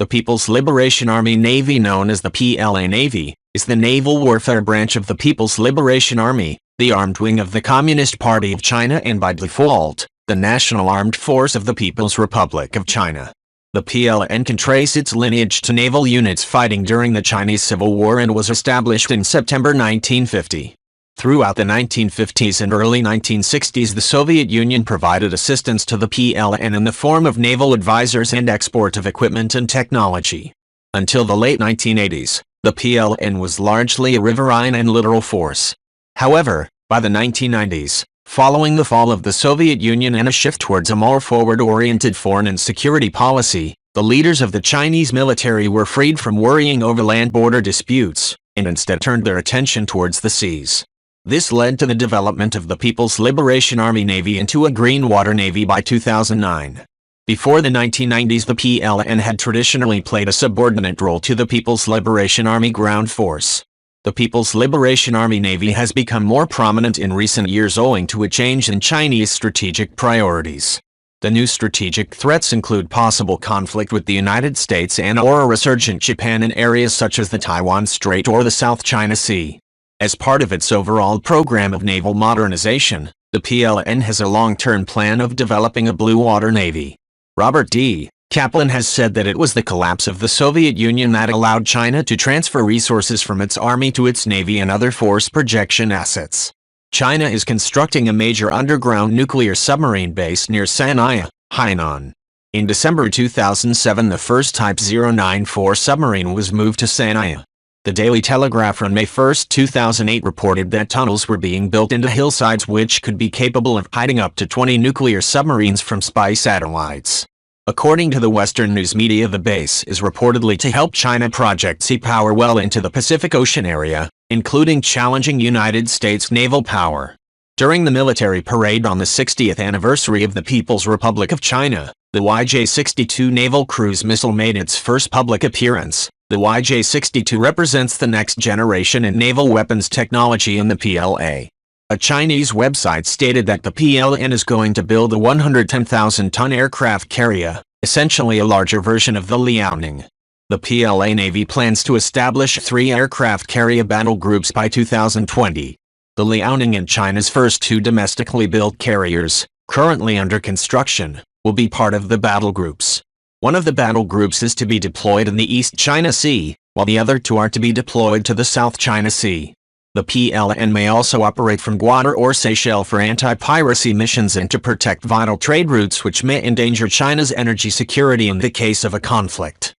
The People's Liberation Army Navy, known as the PLA Navy, is the naval warfare branch of the People's Liberation Army, the armed wing of the Communist Party of China and by default, the National Armed Force of the People's Republic of China. The PLN can trace its lineage to naval units fighting during the Chinese Civil War and was established in September 1950. Throughout the 1950s and early 1960s, the Soviet Union provided assistance to the PLN in the form of naval advisors and export of equipment and technology. Until the late 1980s, the PLN was largely a riverine and littoral force. However, by the 1990s, following the fall of the Soviet Union and a shift towards a more forward-oriented foreign and security policy, the leaders of the Chinese military were freed from worrying over land border disputes, and instead turned their attention towards the seas. This led to the development of the People's Liberation Army Navy into a Green Water Navy by 2009. Before the 1990s, the PLN had traditionally played a subordinate role to the People's Liberation Army Ground Force. The People's Liberation Army Navy has become more prominent in recent years owing to a change in Chinese strategic priorities. The new strategic threats include possible conflict with the United States and/or a resurgent Japan in areas such as the Taiwan Strait or the South China Sea. As part of its overall program of naval modernization, the PLN has a long-term plan of developing a blue water navy. Robert D. Kaplan has said that it was the collapse of the Soviet Union that allowed China to transfer resources from its army to its navy and other force projection assets. China is constructing a major underground nuclear submarine base near San'an, Hainan. In December 2007, the first Type 094 submarine was moved to San'an. The Daily Telegraph on May 1, 2008 reported that tunnels were being built into hillsides which could be capable of hiding up to 20 nuclear submarines from spy satellites. According to the Western news media, the base is reportedly to help China project sea power well into the Pacific Ocean area, including challenging United States naval power. During the military parade on the 60th anniversary of the People's Republic of China, the YJ-62 naval cruise missile made its first public appearance. The YJ-62 represents the next generation in naval weapons technology in the PLA. A Chinese website stated that the PLN is going to build a 110,000-ton aircraft carrier, essentially a larger version of the Liaoning. The PLA Navy plans to establish 3 aircraft carrier battle groups by 2020. The Liaoning and China's first 2 domestically built carriers, currently under construction, will be part of the battle groups. One of the battle groups is to be deployed in the East China Sea, while the other 2 are to be deployed to the South China Sea. The PLN may also operate from Guadalajara or Seychelles for anti-piracy missions and to protect vital trade routes which may endanger China's energy security in the case of a conflict.